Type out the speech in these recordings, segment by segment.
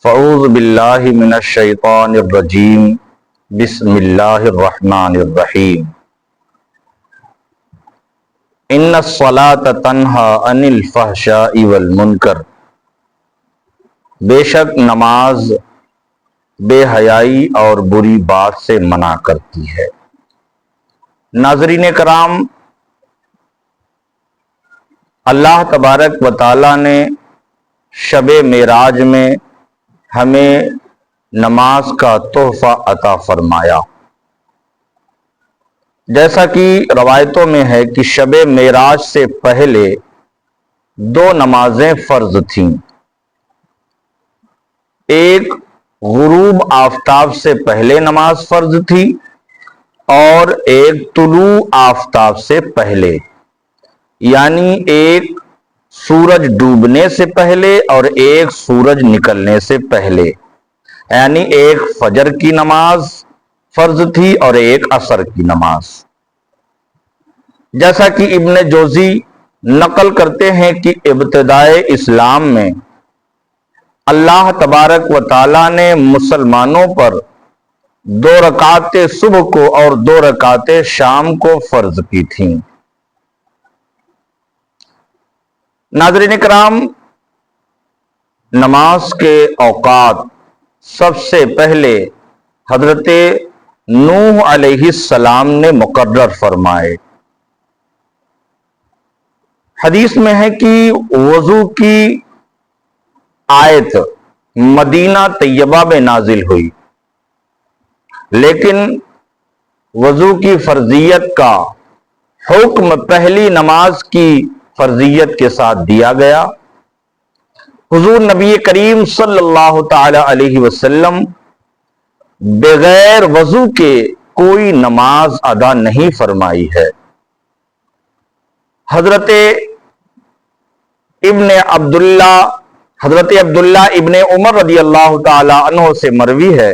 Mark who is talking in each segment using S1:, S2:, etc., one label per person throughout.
S1: فاعوذ باللہ من الشیطان الرجیم بسم اللہ الرحمن الرحیم ان الصلاۃ تنہی عن الفحشاء والمنکر، بے شک نماز بے حیائی اور بری بات سے منع کرتی ہے۔ ناظرین کرام، اللہ تبارک و تعالی نے شب معراج میں ہمیں نماز کا تحفہ عطا فرمایا۔ جیسا کہ روایتوں میں ہے کہ شب معراج سے پہلے دو نمازیں فرض تھیں، ایک غروب آفتاب سے پہلے نماز فرض تھی اور ایک طلوع آفتاب سے پہلے، یعنی ایک سورج ڈوبنے سے پہلے اور ایک سورج نکلنے سے پہلے، یعنی ایک فجر کی نماز فرض تھی اور ایک عصر کی نماز۔ جیسا کہ ابن جوزی نقل کرتے ہیں کہ ابتدائے اسلام میں اللہ تبارک و تعالی نے مسلمانوں پر 2 رکعت صبح کو اور 2 رکعت شام کو فرض کی تھیں۔ ناظرین کرام، نماز کے اوقات سب سے پہلے حضرت نوح علیہ السلام نے مقرر فرمائے۔ حدیث میں ہے کہ وضو کی آیت مدینہ طیبہ میں نازل ہوئی، لیکن وضو کی فرضیت کا حکم پہلی نماز کی فرضیت کے ساتھ دیا گیا۔ حضور نبی کریم صلی اللہ تعالی علیہ وسلم بغیر وضو کے کوئی نماز ادا نہیں فرمائی ہے۔ حضرت عبداللہ ابن عمر رضی اللہ تعالی عنہ سے مروی ہے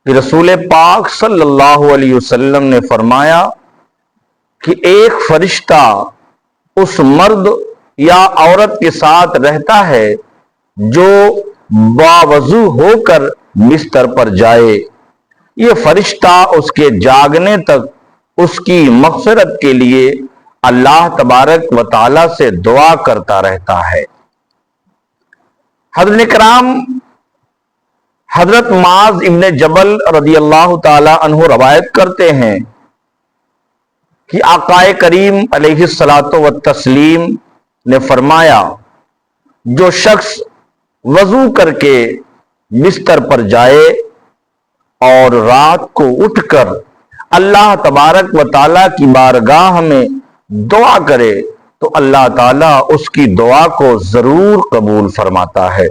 S1: کہ رسول پاک صلی اللہ علیہ وسلم نے فرمایا کہ ایک فرشتہ اس مرد یا عورت کے ساتھ رہتا ہے جو باوضو ہو کر بستر پر جائے، یہ فرشتہ اس کے جاگنے تک اس کی مغفرت کے لیے اللہ تبارک و تعالی سے دعا کرتا رہتا ہے۔ حضرت کرام، حضرت معاذ ابن جبل رضی اللہ تعالی عنہ روایت کرتے ہیں کہ آقا کریم علیہ الصلاۃ والتسلیم نے فرمایا، جو شخص وضو کر کے بستر پر جائے اور رات کو اٹھ کر اللہ تبارک و تعالیٰ کی بارگاہ میں دعا کرے تو اللہ تعالیٰ اس کی دعا کو ضرور قبول فرماتا ہے۔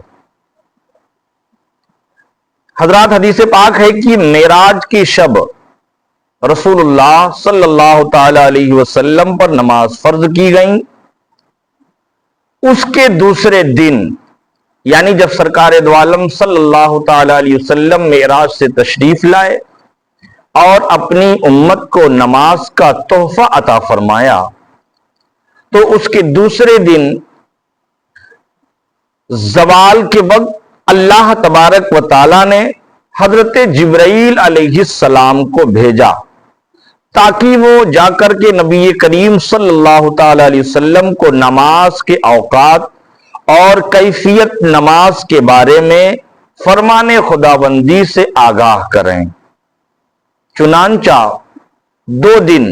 S1: حضرات، حدیث پاک ہے کہ معراج کی شب رسول اللہ صلی اللہ تعالی علیہ وسلم پر نماز فرض کی گئی۔ اس کے دوسرے دن، یعنی جب سرکار دو عالم صلی اللہ تعالی علیہ وسلم معراج سے تشریف لائے اور اپنی امت کو نماز کا تحفہ عطا فرمایا، تو اس کے دوسرے دن زوال کے وقت اللہ تبارک و تعالی نے حضرت جبرائیل علیہ السلام کو بھیجا تاکہ وہ جا کر کے نبی کریم صلی اللہ تعالی علیہ وسلم کو نماز کے اوقات اور کیفیت نماز کے بارے میں فرمان خداوندی سے آگاہ کریں۔ چنانچہ 2 دن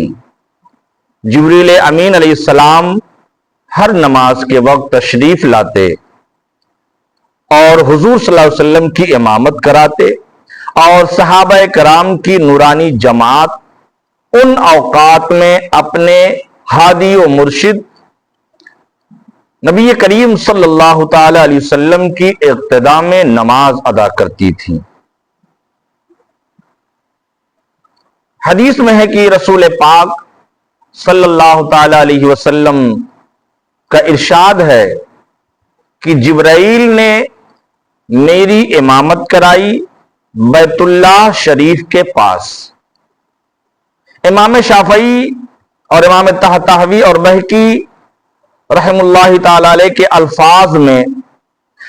S1: جبریل امین علیہ السلام ہر نماز کے وقت تشریف لاتے اور حضور صلی اللہ علیہ وسلم کی امامت کراتے، اور صحابہ کرام کی نورانی جماعت ان اوقات میں اپنے ہادی و مرشد نبی کریم صلی اللہ تعالی علیہ وسلم کی اقتداء میں نماز ادا کرتی تھی۔ حدیث میں ہے کہ رسول پاک صلی اللہ تعالی علیہ وسلم کا ارشاد ہے کہ جبرائیل نے میری امامت کرائی بیت اللہ شریف کے پاس۔ امام شافعی اور امام طحاوی اور بہقی رحم اللہ تعالی علیہ کے الفاظ میں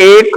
S1: 1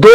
S1: 2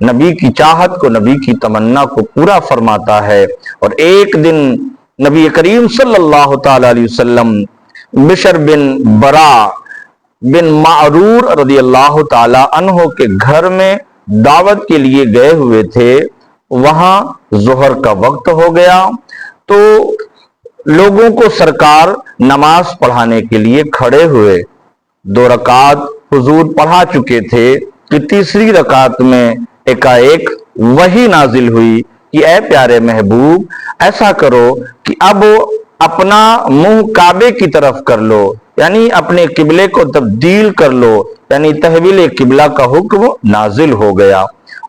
S1: نبی کی چاہت کو، نبی کی تمنا کو پورا فرماتا ہے۔ اور ایک دن نبی کریم صلی اللہ تعالی علیہ وسلم بشر بن برا بن معرور رضی اللہ تعالی عنہ کے گھر میں دعوت کے لیے گئے ہوئے تھے۔ وہاں ظہر کا وقت ہو گیا تو لوگوں کو سرکار نماز پڑھانے کے لیے کھڑے ہوئے۔ 2 رکعت حضور پڑھا چکے تھے کہ تیسری رکعت میں ایک وحی نازل ہوئی کہ اے پیارے محبوب، ایسا کرو کہ اب اپنا منہ کعبے کی طرف کر لو، یعنی اپنے قبلے کو تبدیل کر لو، یعنی تحویل قبلہ کا حکم نازل ہو گیا۔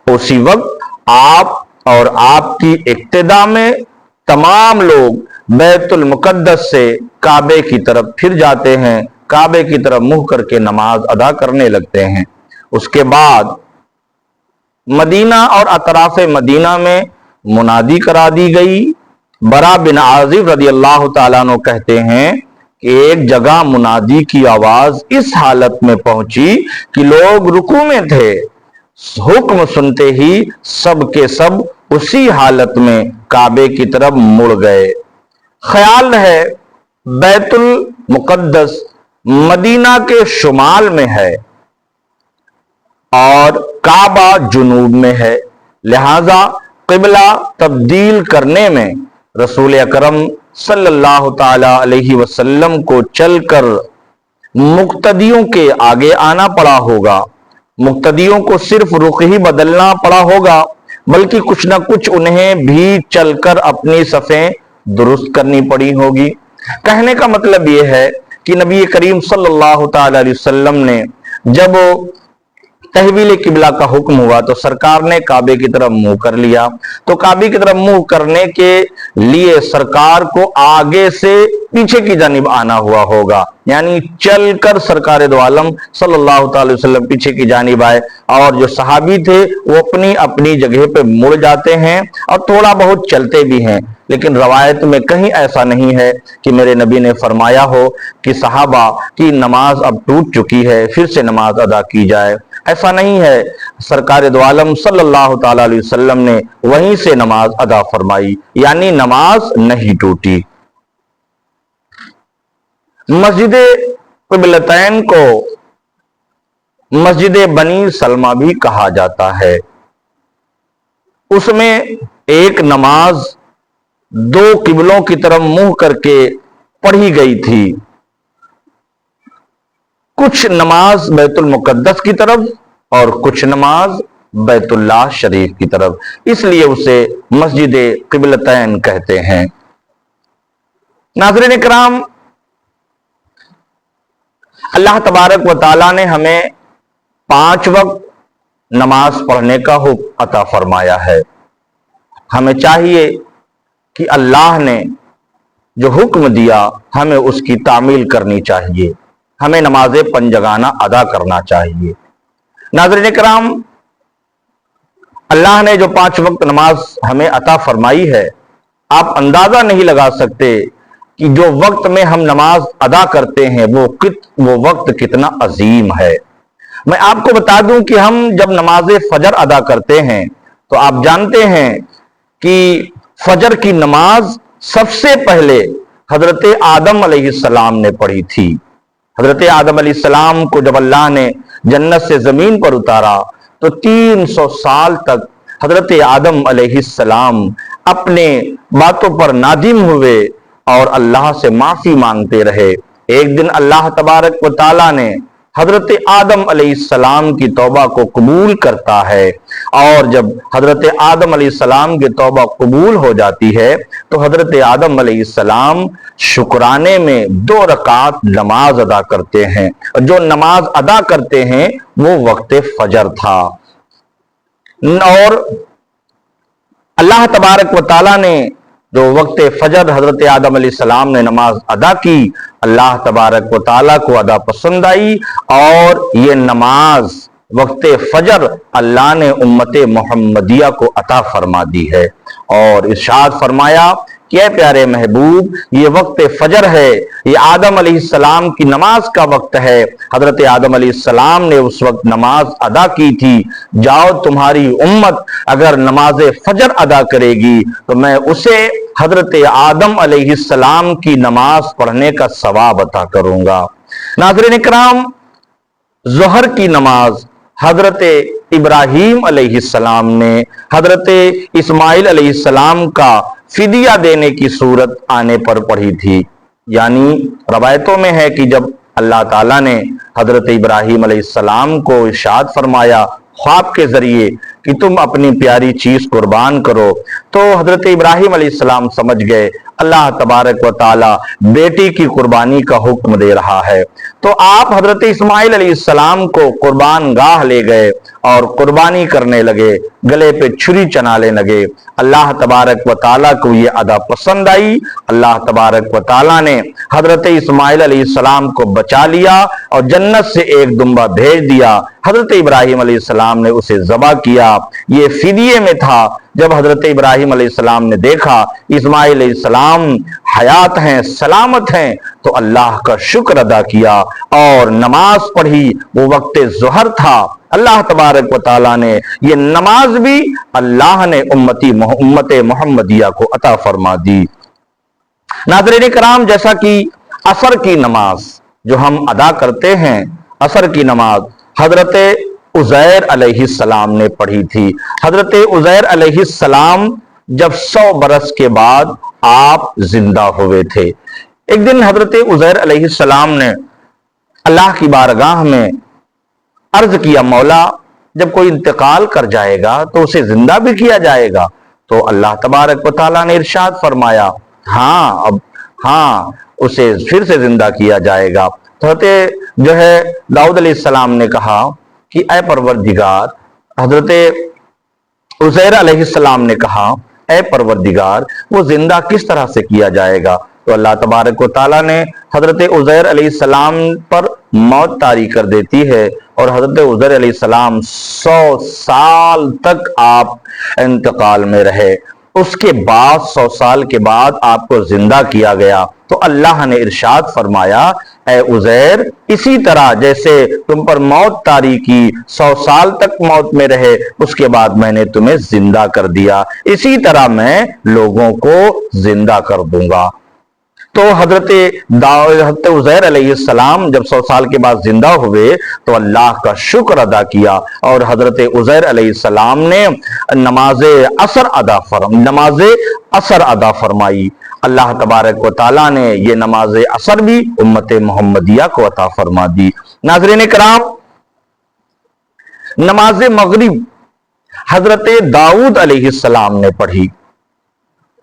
S1: اسی وقت آپ اور آپ کی اقتداء میں تمام لوگ بیت المقدس سے کعبے کی طرف پھر جاتے ہیں، کعبے کی طرف منہ کر کے نماز ادا کرنے لگتے ہیں۔ اس کے بعد مدینہ اور اطراف مدینہ میں منادی کرا دی گئی۔ برا بن عازب رضی اللہ تعالیٰ عنہ کہتے ہیں کہ ایک جگہ منادی کی آواز اس حالت میں پہنچی کہ لوگ رکوع میں تھے، حکم سنتے ہی سب کے سب اسی حالت میں کعبے کی طرف مڑ گئے۔ خیال ہے بیت المقدس مدینہ کے شمال میں ہے اور کعبہ جنوب میں ہے، لہذا قبلہ تبدیل کرنے میں رسول اکرم صلی اللہ تعالی علیہ وسلم کو چل کر مقتدیوں کے آگے آنا پڑا ہوگا۔ مقتدیوں کو صرف رخ ہی بدلنا پڑا ہوگا، بلکہ کچھ نہ کچھ انہیں بھی چل کر اپنی صفیں درست کرنی پڑی ہوگی۔ کہنے کا مطلب یہ ہے کہ نبی کریم صلی اللہ تعالی علیہ وسلم نے جب تحویل قبلہ کا حکم ہوا تو سرکار نے کعبے کی طرف منہ کر لیا، تو کعبے کی طرف منہ کرنے کے لیے سرکار کو آگے سے پیچھے کی جانب آنا ہوا ہوگا، یعنی چل کر سرکار دو عالم صلی اللہ تعالی وسلم پیچھے کی جانب آئے، اور جو صحابی تھے وہ اپنی اپنی جگہ پہ مڑ جاتے ہیں اور تھوڑا بہت چلتے بھی ہیں۔ لیکن روایت میں کہیں ایسا نہیں ہے کہ میرے نبی نے فرمایا ہو کہ صحابہ کی نماز اب ٹوٹ چکی ہے، پھر سے نماز ادا کی جائے، ایسا نہیں ہے۔ سرکار دو عالم صلی اللہ تعالی علیہ وسلم نے وہیں سے نماز ادا فرمائی، یعنی نماز نہیں ٹوٹی۔ مسجد قبلتین کو مسجد بنی سلمہ بھی کہا جاتا ہے۔ اس میں ایک نماز 2 قبلوں کی طرف منہ کر کے پڑھی گئی تھی، کچھ نماز بیت المقدس کی طرف اور کچھ نماز بیت اللہ شریف کی طرف، اس لیے اسے مسجد قبلتین کہتے ہیں۔ ناظرین کرام، اللہ تبارک و تعالیٰ نے ہمیں 5 وقت نماز پڑھنے کا حکم عطا فرمایا ہے۔ ہمیں چاہیے کہ اللہ نے جو حکم دیا ہمیں اس کی تعمیل کرنی چاہیے، ہمیں نماز 5 جگانہ ادا کرنا چاہیے۔ ناظرین کرام، اللہ نے جو 5 وقت نماز ہمیں عطا فرمائی ہے، آپ اندازہ نہیں لگا سکتے کہ جو وقت میں ہم نماز ادا کرتے ہیں وہ وقت کتنا عظیم ہے۔ میں آپ کو بتا دوں کہ ہم جب نماز فجر ادا کرتے ہیں تو آپ جانتے ہیں کہ فجر کی نماز سب سے پہلے حضرت آدم علیہ السلام نے پڑھی تھی۔ حضرت آدم علیہ السلام کو جب اللہ نے جنت سے زمین پر اتارا تو 300 سال تک حضرت آدم علیہ السلام اپنے باتوں پر نادم ہوئے اور اللہ سے معافی مانگتے رہے۔ ایک دن اللہ تبارک و تعالیٰ نے حضرت آدم علیہ السلام کی توبہ کو قبول کرتا ہے، اور جب حضرت آدم علیہ السلام کی توبہ قبول ہو جاتی ہے تو حضرت آدم علیہ السلام شکرانے میں 2 رکعت نماز ادا کرتے ہیں، اور جو نماز ادا کرتے ہیں وہ وقت فجر تھا۔ اور اللہ تبارک و تعالیٰ نے جو وقت فجر حضرت آدم علیہ السلام نے نماز ادا کی، اللہ تبارک و تعالیٰ کو ادا پسند آئی، اور یہ نماز وقت فجر اللہ نے امت محمدیہ کو عطا فرما دی ہے، اور ارشاد فرمایا کہ اے پیارے محبوب یہ وقت فجر ہے، یہ آدم علیہ السلام کی نماز کا وقت ہے، حضرت آدم علیہ السلام نے اس وقت نماز ادا کی تھی، جاؤ تمہاری امت اگر نماز فجر ادا کرے گی تو میں اسے حضرت آدم علیہ السلام کی نماز پڑھنے کا ثواب عطا کروں گا۔ ناظرین اکرام، ظہر کی نماز حضرت ابراہیم علیہ السلام نے حضرت اسماعیل علیہ السلام کا فدیہ دینے کی صورت آنے پر پڑھی تھی۔ یعنی روایتوں میں ہے کہ جب اللہ تعالیٰ نے حضرت ابراہیم علیہ السلام کو ارشاد فرمایا خواب کے ذریعے کہ تم اپنی پیاری چیز قربان کرو، تو حضرت ابراہیم علیہ السلام سمجھ گئے اللہ تبارک و تعالی بیٹی کی قربانی کا حکم دے رہا ہے، تو آپ حضرت اسماعیل علیہ السلام کو قربان گاہ لے گئے اور قربانی کرنے لگے، گلے پہ چھری چنانے لگے۔ اللہ تبارک و تعالیٰ کو یہ ادا پسند آئی، اللہ تبارک و تعالیٰ نے حضرت اسماعیل علیہ السلام کو بچا لیا اور جنت سے ایک دمبا بھیج دیا، حضرت ابراہیم علیہ السلام نے اسے ذبح کیا۔ یہ فدیے میں تھا۔ جب حضرت ابراہیم علیہ السلام نے دیکھا اسماعیل علیہ السلام حیات ہیں، سلامت ہیں، تو اللہ کا شکر ادا کیا اور نماز پڑھی۔ وہ وقت ظہر تھا۔ اللہ تبارک و تعالیٰ نے یہ نماز بھی اللہ نے امت محمدیہ کو عطا فرما دی۔ ناظرین کرام، جیسا کہ عصر کی نماز جو ہم ادا کرتے ہیں، عصر کی نماز حضرت عزیر علیہ السلام نے پڑھی تھی۔ حضرت عزیر علیہ السلام جب 100 برس کے بعد آپ زندہ ہوئے تھے۔ ایک دن حضرت عزیر علیہ السلام نے اللہ کی بارگاہ میں عرض کیا مولا جب کوئی انتقال کر جائے گا تو اسے زندہ بھی کیا جائے گا؟ تو اللہ تبارک و تعالیٰ نے ارشاد فرمایا ہاں اسے پھر سے زندہ کیا جائے گا۔ تو حضرت جو ہے داؤد علیہ السلام نے کہا کہ اے پروردگار، حضرت عزیر علیہ السلام نے کہا اے پروردگار وہ زندہ کس طرح سے کیا جائے گا؟ تو اللہ تبارک و تعالیٰ نے حضرت عزیر علیہ السلام پر موت طاری کر دیتی ہے اور حضرت عزیر علیہ السلام 100 سال تک آپ انتقال میں رہے۔ اس کے بعد 100 سال کے بعد آپ کو زندہ کیا گیا تو اللہ نے ارشاد فرمایا اے عزیر اسی طرح جیسے تم پر موت طاری کی، 100 سال تک موت میں رہے، اس کے بعد میں نے تمہیں زندہ کر دیا، اسی طرح میں لوگوں کو زندہ کر دوں گا۔ تو حضرت عزیر علیہ السلام جب 100 سال کے بعد زندہ ہوئے تو اللہ کا شکر ادا کیا اور حضرت عزیر علیہ السلام نے نماز عصر ادا فرمائی۔ اللہ تبارک و تعالیٰ نے یہ نماز عصر بھی امت محمدیہ کو عطا فرما دی۔ ناظرین کرام، نماز مغرب حضرت داؤد علیہ السلام نے پڑھی۔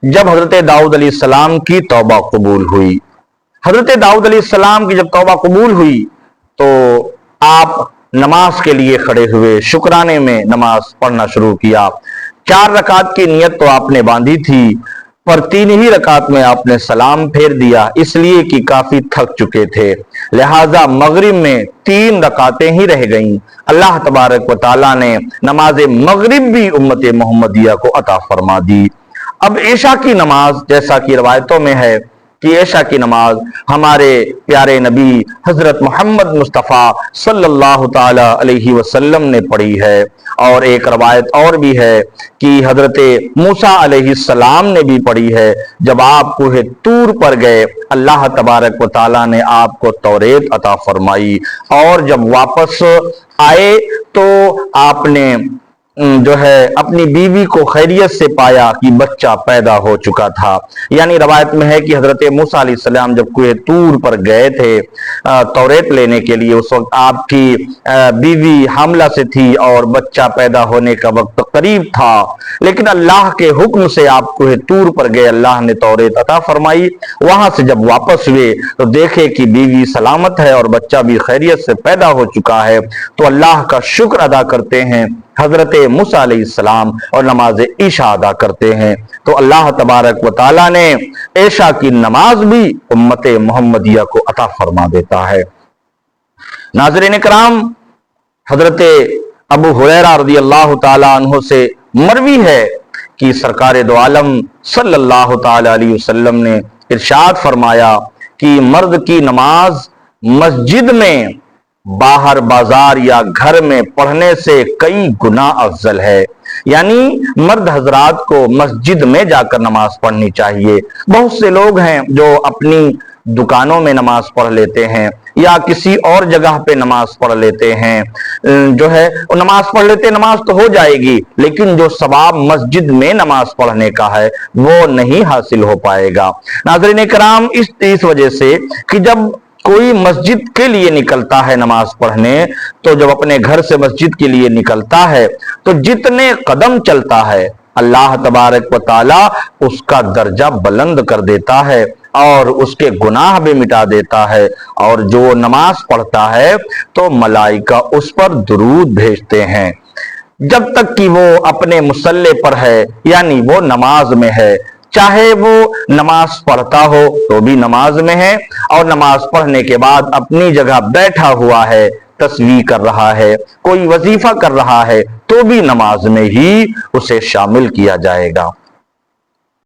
S1: جب حضرت داؤد علیہ السلام کی توبہ قبول ہوئی، حضرت داؤد علیہ السلام کی جب توبہ قبول ہوئی تو آپ نماز کے لیے کھڑے ہوئے، شکرانے میں نماز پڑھنا شروع کیا۔ 4 رکعت کی نیت تو آپ نے باندھی تھی، پر 3 ہی رکعت میں آپ نے سلام پھیر دیا، اس لیے کہ کافی تھک چکے تھے، لہٰذا مغرب میں 3 رکعتیں ہی رہ گئیں۔ اللہ تبارک و تعالیٰ نے نماز مغرب بھی امت محمدیہ کو عطا فرما دی۔ اب عشاء کی نماز جیسا کہ روایتوں میں ہے کہ عشاء کی نماز ہمارے پیارے نبی حضرت محمد مصطفیٰ صلی اللہ تعالی علیہ وسلم نے پڑھی ہے، اور ایک روایت اور بھی ہے کہ حضرت موسیٰ علیہ السلام نے بھی پڑھی ہے۔ جب آپ کوہ طور پر گئے اللہ تبارک و تعالیٰ نے آپ کو توریت عطا فرمائی، اور جب واپس آئے تو آپ نے جو ہے اپنی بیوی کو خیریت سے پایا کہ بچہ پیدا ہو چکا تھا۔ یعنی روایت میں ہے کہ حضرت موسیٰ علیہ السلام جب کوہ طور پر گئے تھے توریت لینے کے لیے، اس وقت آپ کی بیوی حاملہ سے تھی اور بچہ پیدا ہونے کا وقت قریب تھا، لیکن اللہ کے حکم سے آپ کوہ طور پر گئے، اللہ نے توریت عطا فرمائی۔ وہاں سے جب واپس ہوئے تو دیکھے کہ بیوی سلامت ہے اور بچہ بھی خیریت سے پیدا ہو چکا ہے، تو اللہ کا شکر ادا کرتے ہیں، حضرت موسیٰ علیہ السلام، اور نماز عشاء ادا کرتے ہیں۔ تو اللہ تبارک و تعالیٰ نے عشاء کی نماز بھی امت محمدیہ کو عطا فرما دیتا ہے۔ ناظرین کرام، حضرت ابو ہریرہ رضی اللہ تعالیٰ عنہ سے مروی ہے کہ سرکار دو عالم صلی اللہ تعالی علیہ وسلم نے ارشاد فرمایا کہ مرد کی نماز مسجد میں باہر بازار یا گھر میں پڑھنے سے کئی گنا افضل ہے، یعنی مرد حضرات کو مسجد میں جا کر نماز پڑھنی چاہیے۔ بہت سے لوگ ہیں جو اپنی دکانوں میں نماز پڑھ لیتے ہیں یا کسی اور جگہ پہ نماز پڑھ لیتے ہیں، جو ہے وہ نماز پڑھ لیتے، نماز تو ہو جائے گی لیکن جو ثواب مسجد میں نماز پڑھنے کا ہے وہ نہیں حاصل ہو پائے گا۔ ناظرین کرام، اس وجہ سے کہ جب کوئی مسجد کے لیے نکلتا ہے نماز پڑھنے، تو جب اپنے گھر سے مسجد کے لیے نکلتا ہے تو جتنے قدم چلتا ہے اللہ تبارک و تعالی اس کا درجہ بلند کر دیتا ہے اور اس کے گناہ بھی مٹا دیتا ہے، اور جو نماز پڑھتا ہے تو ملائکہ اس پر درود بھیجتے ہیں جب تک کہ وہ اپنے مصلی پر ہے، یعنی وہ نماز میں ہے۔ چاہے وہ نماز پڑھتا ہو تو بھی نماز میں ہے، اور نماز پڑھنے کے بعد اپنی جگہ بیٹھا ہوا ہے، تسبیح کر رہا ہے، کوئی وظیفہ کر رہا ہے، تو بھی نماز میں ہی اسے شامل کیا جائے گا۔